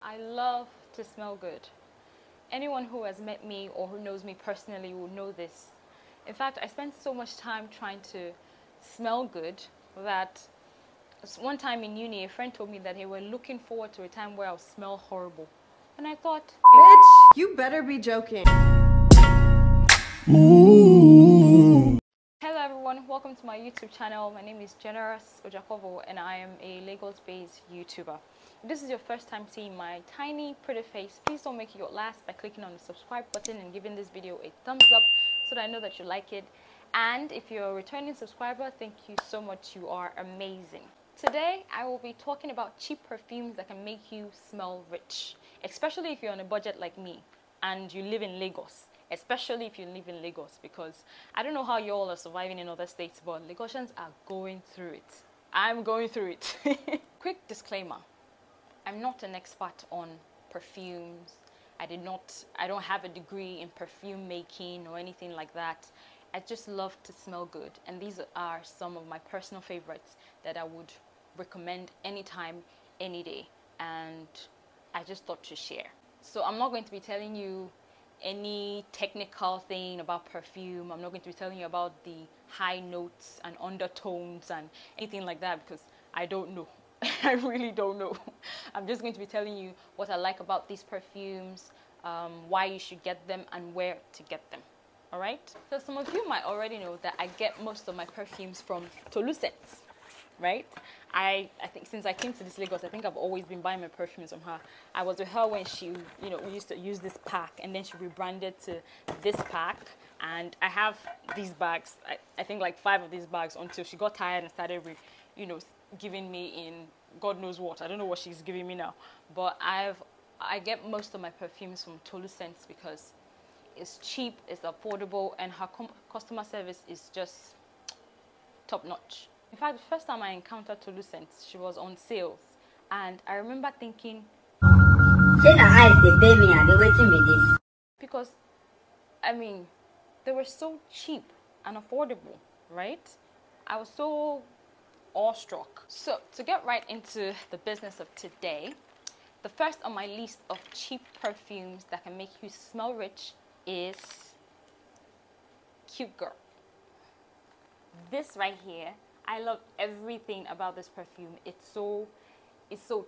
I love to smell good. Anyone who has met me or who knows me personally will know this. In fact, I spent so much time trying to smell good that one time in uni, a friend told me that they were looking forward to a time where I'll smell horrible. And I thought, bitch, you better be joking. Ooh. Hello everyone, welcome to my YouTube channel. My name is Generous Ojakovo and I am a Lagos-based YouTuber. If this is your first time seeing my tiny pretty face, please don't make it your last by clicking on the subscribe button and giving this video a thumbs up so that I know that you like it. And if you're a returning subscriber, thank you so much, you are amazing. Today I will be talking about cheap perfumes that can make you smell rich, especially if you're on a budget like me and you live in Lagos. Especially if you live in Lagos, because I don't know how you all are surviving in other states, but Lagosians are going through it. I'm going through it. Quick disclaimer, I'm not an expert on perfumes. I don't have a degree in perfume making or anything like that. I just love to smell good, and these are some of my personal favorites that I would recommend anytime, any day, and I just thought to share. So I'm not going to be telling you any technical thing about perfume. I'm not going to be telling you about the high notes and undertones and anything like that, because I don't know. I really don't know. I'm just going to be telling you what I like about these perfumes, why you should get them and where to get them. All right, so some of you might already know that I get most of my perfumes from Tolucent, right? I think since I came to this Lagos, I think I've always been buying my perfumes from her. I was with her when she, we used to use this pack, and then she rebranded to this pack. And I have these bags, I think like 5 of these bags, until she got tired and started, giving me in God knows what. I don't know what she's giving me now. But I get most of my perfumes from Tolucent because it's cheap, it's affordable, and her customer service is just top notch. In fact, the first time I encountered Tolucent, she was on sales, and I remember thinking, because I mean, they were so cheap and affordable, right? I was so awestruck. So to get right into the business of today, the first on my list of cheap perfumes that can make you smell rich is Cute Girl. This right here, I love everything about this perfume. It's so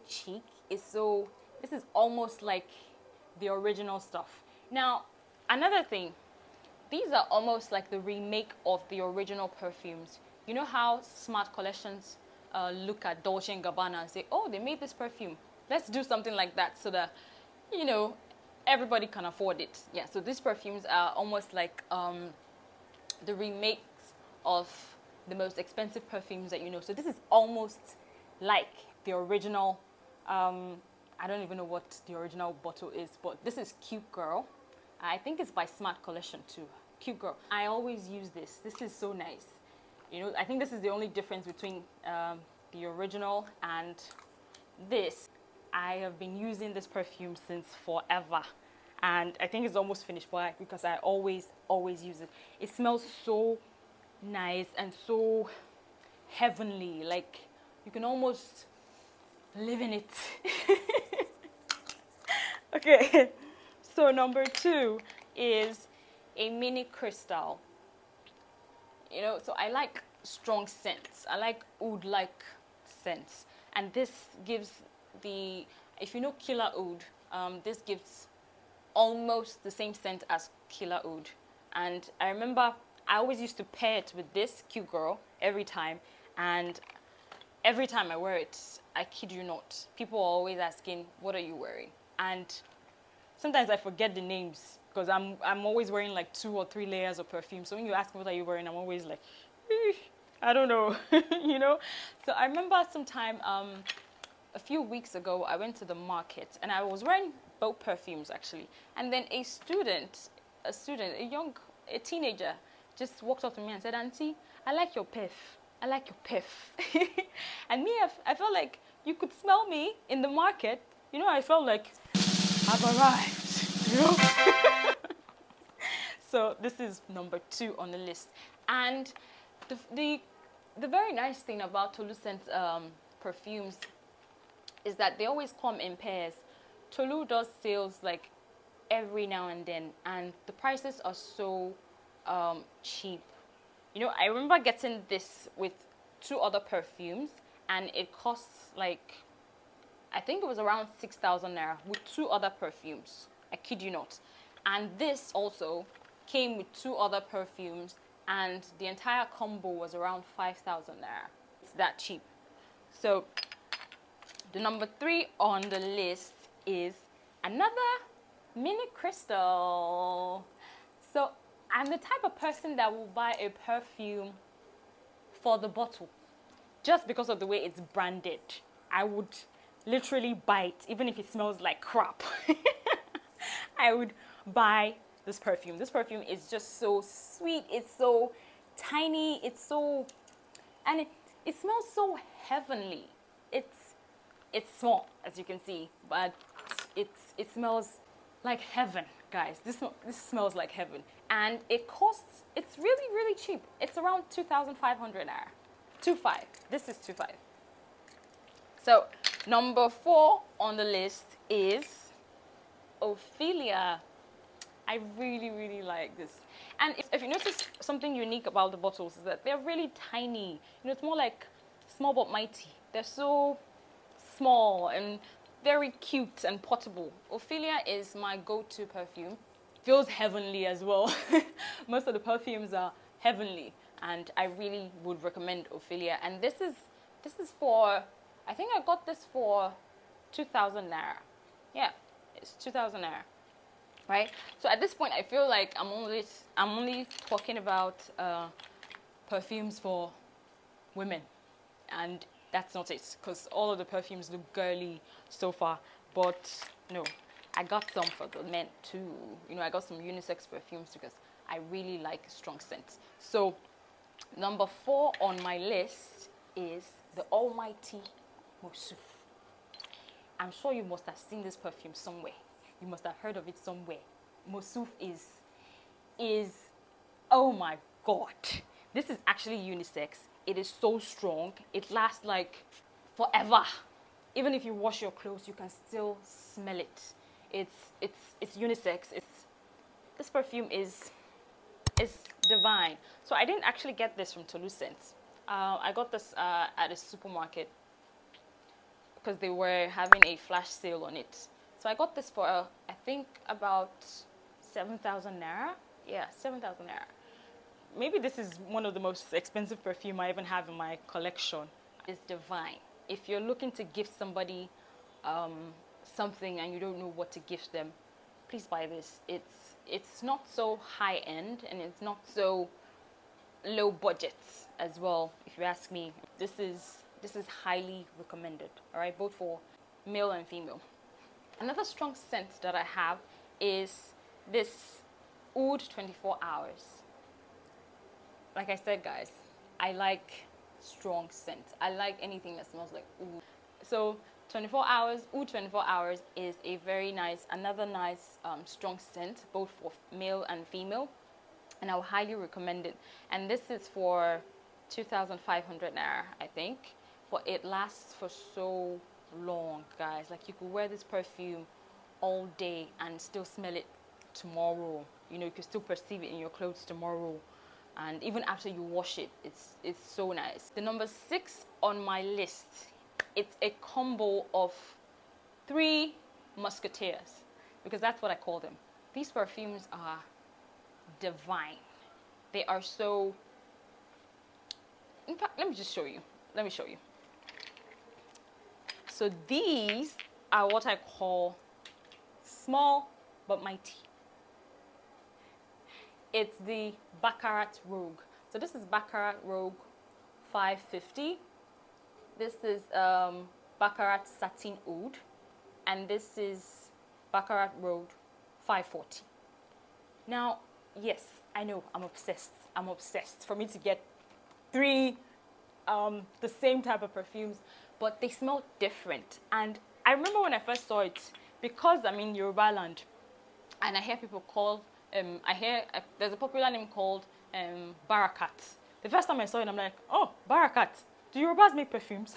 cheap. This is almost like the original stuff. Now, another thing, these are almost like the remake of the original perfumes. You know how smart collections look at Dolce & Gabbana and say, oh, they made this perfume. Let's do something like that so that, everybody can afford it. Yeah, so these perfumes are almost like the remakes of the most expensive perfumes that you know. So this is almost like the original, I don't even know what the original bottle is, but this is Cute Girl. I think it's by Smart Collection too. Cute Girl. I always use this. This is so nice. I think this is the only difference between the original and this. I have been using this perfume since forever, and I think it's almost finished, but because I always use it. It smells so nice and so heavenly, like you can almost live in it. Okay, so number 2 is a mini crystal. So I like strong scents. I like oud-like scents, and this gives if you know Killer Oud, this gives almost the same scent as Killer Oud. And I remember I always used to pair it with this Cute Girl every time, and every time I wear it, I kid you not, people are always asking, what are you wearing? And sometimes I forget the names because I'm always wearing like 2 or 3 layers of perfume. So when you ask me what are you wearing, I'm always like, I don't know. So I remember sometime a few weeks ago, I went to the market and I was wearing both perfumes actually. And then a teenager just walked up to me and said, Auntie, I like your perf. I like your perf. And me, I felt like you could smell me in the market. I felt like I've arrived. So this is number 2 on the list. And the very nice thing about Tolucent perfumes is that they always come in pairs Tolu does sales like every now and then, and the prices are so cheap. You know, I remember getting this with 2 other perfumes, and it costs like, I think it was around 6,000 naira with 2 other perfumes. I kid you not. And this also came with 2 other perfumes, and the entire combo was around 5,000 naira. It's that cheap. So the number 3 on the list is another mini crystal. So I'm the type of person that will buy a perfume for the bottle just because of the way it's branded. I would literally buy it even if it smells like crap. I would buy this perfume. This perfume is just so sweet. It's so tiny. It's so, and it smells so heavenly. It's small, as you can see, but it smells like heaven, guys. This smells like heaven, and it costs. It's really, really cheap. It's around 2,500 naira. 2.5. This is 2.5. So number 4 on the list is Ophelia. I really, really like this. And if you notice something unique about the bottles is that they're really tiny. You know, it's more like small but mighty. They're so small and very cute and portable. Ophelia is my go-to perfume. Feels heavenly as well. Most of the perfumes are heavenly, and I really would recommend Ophelia. And this is for, I think I got this for 2,000 naira. Yeah, it's 2,000 naira. Right? So at this point, I feel like I'm only talking about perfumes for women, and that's not it, because all of the perfumes look girly so far. But no, I got some for the men too. You know, I got some unisex perfumes because I really like strong scents. So number 4 on my list is the almighty Mousuf. I'm sure you must have seen this perfume somewhere. You must have heard of it somewhere. Mousuf is, oh my God. This is actually unisex. It is so strong. It lasts like forever. Even if you wash your clothes, you can still smell it. It's unisex. This perfume is divine. So I didn't actually get this from Tolu Scents. I got this at a supermarket because they were having a flash sale on it. So I got this for I think about 7,000 naira. Yeah, 7,000 naira. Maybe this is one of the most expensive perfume I even have in my collection. It's divine. If you're looking to gift somebody something and you don't know what to gift them, please buy this. It's not so high end, and it's not so low budget as well. If you ask me, this is highly recommended. All right, both for male and female. Another strong scent that I have is this Oud 24 hours. Like I said, guys, I like strong scents. I like anything that smells like oud. So 24 hours, Oud 24 hours is a very nice, another nice strong scent, both for male and female, and I would highly recommend it. And this is for 2,500 naira, I think, but it lasts for so long, guys. Like, you could wear this perfume all day and still smell it tomorrow. You know, you can still perceive it in your clothes tomorrow, and even after you wash it, it's so nice. The number 6 on my list, it's a combo of 3 musketeers, because that's what I call them. These perfumes are divine. They are so, in fact, let me just show you. Let me show you. So these are what I call small but mighty. It's the Bakarat Rogue. So this is Bakarat Rogue 550. This is Baccarat Satin Oud, and this is Baccarat Rogue 540. Now, yes, I know I'm obsessed. I'm obsessed. For me to get 3 the same type of perfumes, but they smell different. And I remember when I first saw it, because I'm in Yoruba land, and I hear people call, there's a popular name called Barakat. The first time I saw it, I'm like, oh, Barakat. Do Yorubas make perfumes?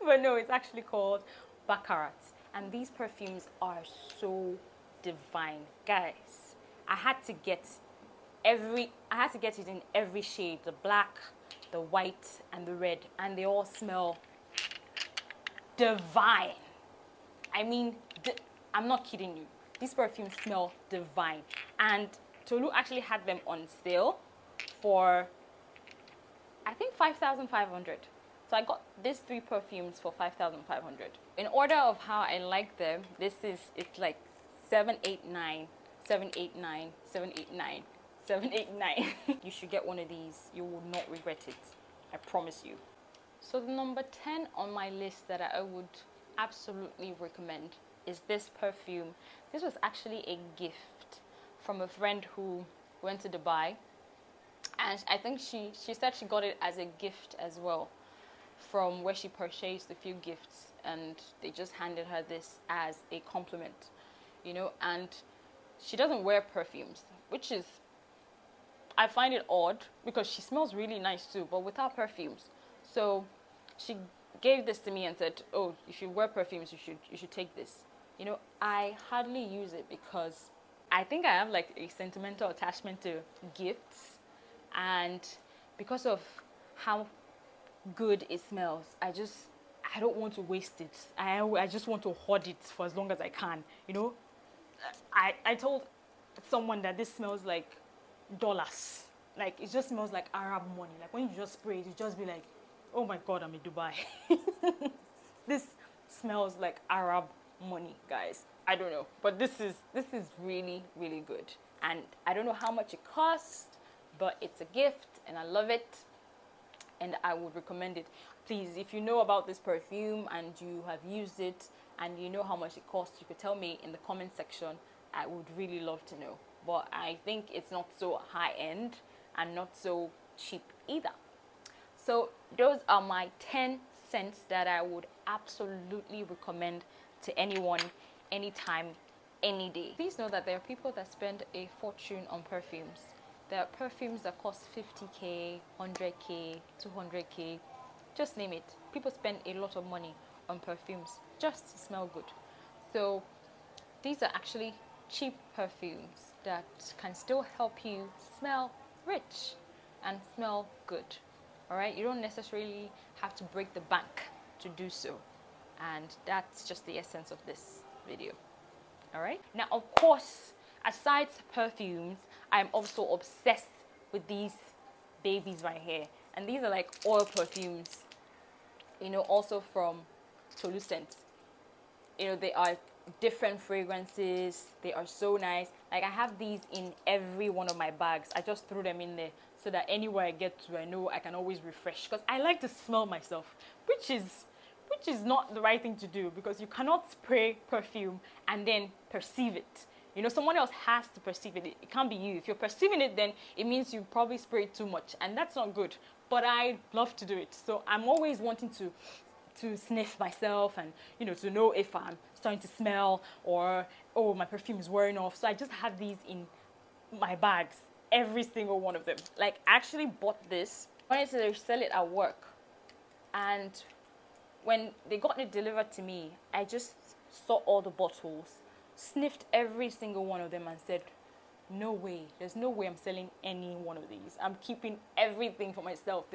But no, it's actually called Baccarat. And these perfumes are so divine, guys. I had to get it in every shade, the black, the white, and the red, and they all smell divine. I mean, I'm not kidding you. These perfumes smell divine. And Tolu actually had them on sale for, I think, 5,500. So I got these 3 perfumes for 5,500. In order of how I like them, it's like 789, 789, 789, 789. You should get one of these. You will not regret it. I promise you. So the number 10 on my list that I would absolutely recommend is this perfume. This was actually a gift from a friend who went to Dubai, and I think she said she got it as a gift as well from where she purchased a few gifts, and they just handed her this as a compliment, you know. And she doesn't wear perfumes, which is, I find it odd because she smells really nice too, but without perfumes. So she gave this to me and said, oh, if you wear perfumes, you should take this. You know, I hardly use it because I think I have like a sentimental attachment to gifts, and because of how good it smells, I don't want to waste it. I just want to hoard it for as long as I can, you know. I told someone that this smells like dollars. Like, it just smells like Arab money. Like, when you just spray it, you just be like, oh my God, I'm in Dubai. This smells like Arab money, guys. I don't know, but this is really, really good. And I don't know how much it costs, but it's a gift and I love it, and I would recommend it. Please, if you know about this perfume and you have used it and you know how much it costs, you could tell me in the comment section. I would really love to know. But I think it's not so high end and not so cheap either. So those are my 10 scents that I would absolutely recommend to anyone, anytime, any day. Please know that there are people that spend a fortune on perfumes. There are perfumes that cost 50k, 100k, 200k, just name it. People spend a lot of money on perfumes just to smell good. So these are actually cheap perfumes that can still help you smell rich and smell good. All right, you don't necessarily have to break the bank to do so, and that's just the essence of this video. All right, now of course, aside perfumes, I'm also obsessed with these babies right here, and these are like oil perfumes, you know, also from Tolu Scents. You know, they are different fragrances. They are so nice. Like, I have these in every one of my bags. I just threw them in there so that anywhere I get to, I know I can always refresh, because I like to smell myself, which is not the right thing to do, because you cannot spray perfume and then perceive it. You know, someone else has to perceive it. It can't be you. If you're perceiving it, then it means you probably sprayed too much, and that's not good. But I love to do it. So I'm always wanting to sniff myself, and, you know, to know if I'm starting to smell, or, oh, my perfume is wearing off. So I just have these in my bags, every single one of them. Like, I actually bought this. I wanted to sell it at work, and when they got it delivered to me, I just saw all the bottles, sniffed every single one of them, and said, no way, there's no way I'm selling any one of these. I'm keeping everything for myself.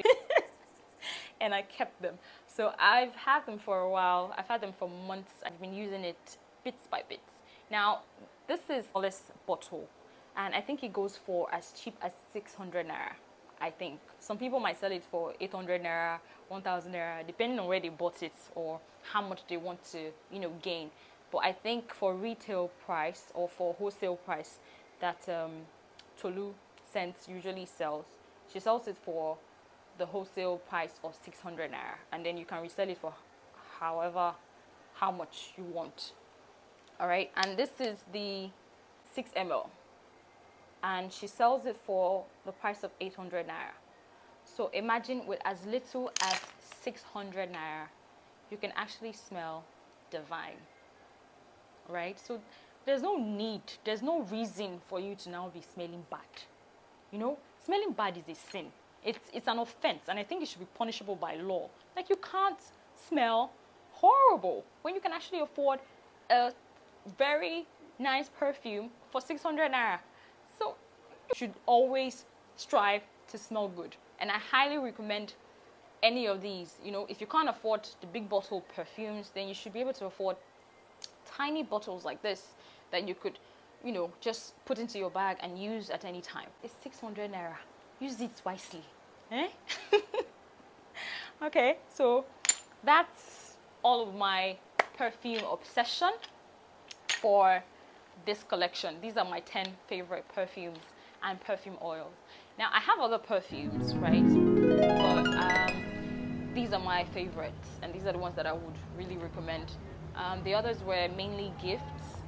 And I kept them. So I've had them for a while. I've had them for months. I've been using it bits by bits. Now, this is a less bottle, and I think it goes for as cheap as 600 naira. I think some people might sell it for 800 naira, 1000 naira, depending on where they bought it or how much they want to, you know, gain. But I think for retail price or for wholesale price that Tolu Scents usually sells, she sells it for the wholesale price of 600 naira, and then you can resell it for how much you want. All right, and this is the 6 ml, and she sells it for the price of 800 naira. So imagine, with as little as 600 naira, you can actually smell divine, right? So there's no need, there's no reason for you to now be smelling bad. You know, smelling bad is a sin. It's an offense, and I think it should be punishable by law. Like, you can't smell horrible when you can actually afford a very nice perfume for 600 naira. So you should always strive to smell good. And I highly recommend any of these. You know, if you can't afford the big bottle perfumes, then you should be able to afford tiny bottles like this that you could, you know, just put into your bag and use at any time. It's 600 naira. Use it wisely. Eh? Okay, so that's all of my perfume obsession for this collection. These are my 10 favorite perfumes and perfume oils. Now I have other perfumes, right? But these are my favorites, and these are the ones that I would really recommend. The others were mainly gifts,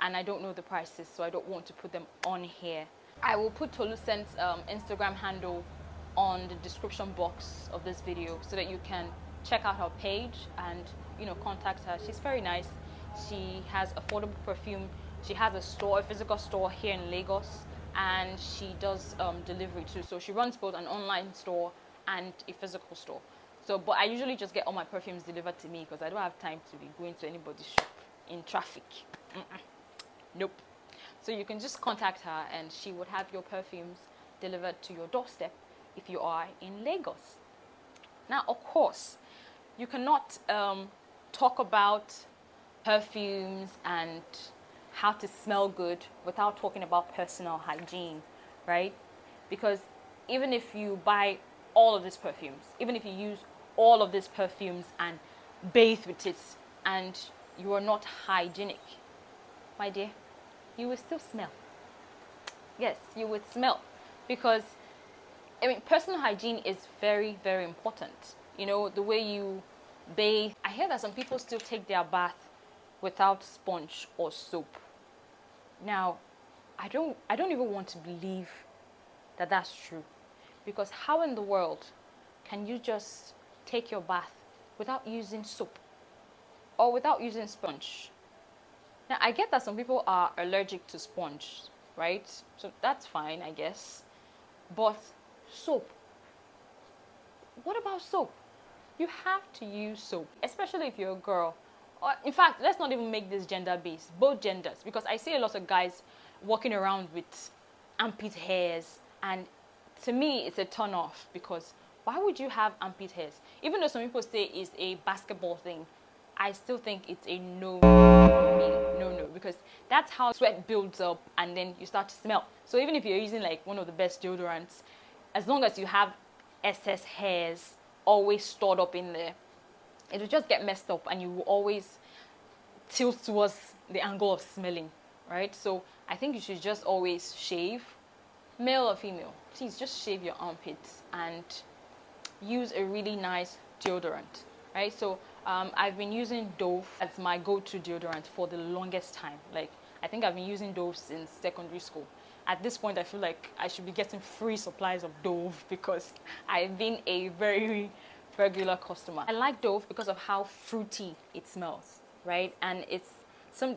and I don't know the prices, so I don't want to put them on here. I will put Tolucent's Instagram handle on the description box of this video so that you can check out her page and, you know, contact her. She's very nice. She has affordable perfume. She has a store, a physical store here in Lagos, and she does delivery too. So she runs both an online store and a physical store. So, but I usually just get all my perfumes delivered to me because I don't have time to be going to anybody's shop in traffic. Nope. So you can just contact her and she would have your perfumes delivered to your doorstep if you are in Lagos. Now, of course, you cannot talk about perfumes and how to smell good without talking about personal hygiene, right? Because even if you buy all of these perfumes, even if you use all of these perfumes and bathe with it, and you are not hygienic, my dear, you will still smell. Yes, you would smell, because I mean, personal hygiene is very, very important. You know, the way you bathe. I hear that some people still take their bath without sponge or soap. Now, I don't even want to believe that that's true, because how in the world can you just take your bath without using soap or without using sponge? Now, I get that some people are allergic to sponge, right? So that's fine, I guess. But soap, what about soap? You have to use soap, especially if you're a girl. Or, in fact, let's not even make this gender-based, both genders, because I see a lot of guys walking around with armpit hairs, and to me, it's a turn off, because why would you have armpit hairs? Even though some people say it's a basketball thing, I still think it's a no for me. No, because that's how sweat builds up and then you start to smell. So even if you're using like one of the best deodorants, as long as you have excess hairs always stored up in there, it will just get messed up and you will always tilt towards the angle of smelling, right? So I think you should just always shave, male or female. Please just shave your armpits and use a really nice deodorant, right? So I've been using Dove as my go-to deodorant for the longest time. Like, I think I've been using Dove since secondary school. At this point, I feel like I should be getting free supplies of Dove because I've been a very regular customer. I like Dove because of how fruity it smells, right? And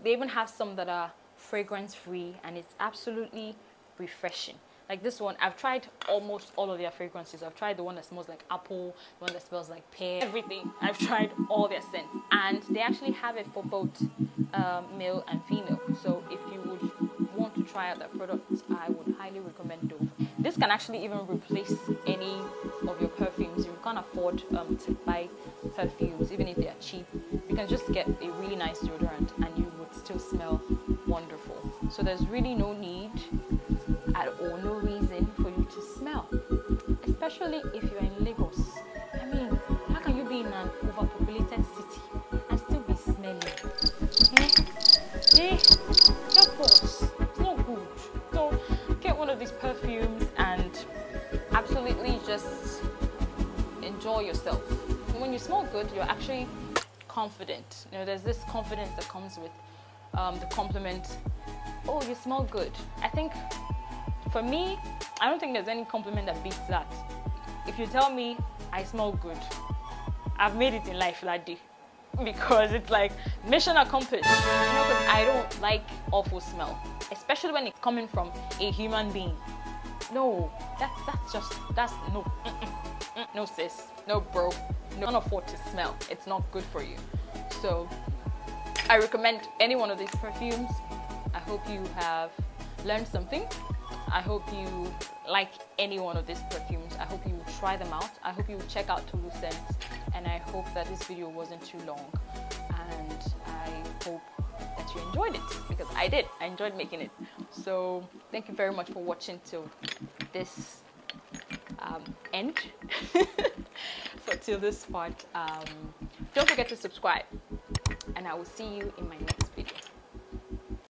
they even have some that are fragrance-free, and it's absolutely refreshing. Like this one, I've tried almost all of their fragrances. I've tried the one that smells like apple, the one that smells like pear, everything. I've tried all their scents, and they actually have it for both male and female. So if you would want to try out their products, I would highly recommend Dove. This can actually even replace any of your perfumes. You can't afford to buy perfumes, even if they are cheap. You can just get a really nice deodorant and you would still smell wonderful. So there's really no need at all, no reason for you to smell, especially if you're in Lagos. I mean, how can you be in an overpopulated city and still be smelling? Help us. It's not good. So get one of these perfumes and absolutely just enjoy yourself. When you smell good, you're actually confident. You know, there's this confidence that comes with the compliment. Oh, you smell good. I think for me, I don't think there's any compliment that beats that. If you tell me I smell good, I've made it in life that day, because it's like mission accomplished. You know, because I don't like awful smell, especially when it's coming from a human being. No, that's no, no sis, no bro, no, can't afford to smell. It's not good for you. So I recommend any one of these perfumes. I hope you have learned something. I hope you like any one of these perfumes. I hope you will try them out. I hope you will check out Toulouse scents, and I hope that this video wasn't too long, and I hope that you enjoyed it, because I did. I enjoyed making it. So thank you very much for watching till this end. Till this part. Don't forget to subscribe, and I will see you in my next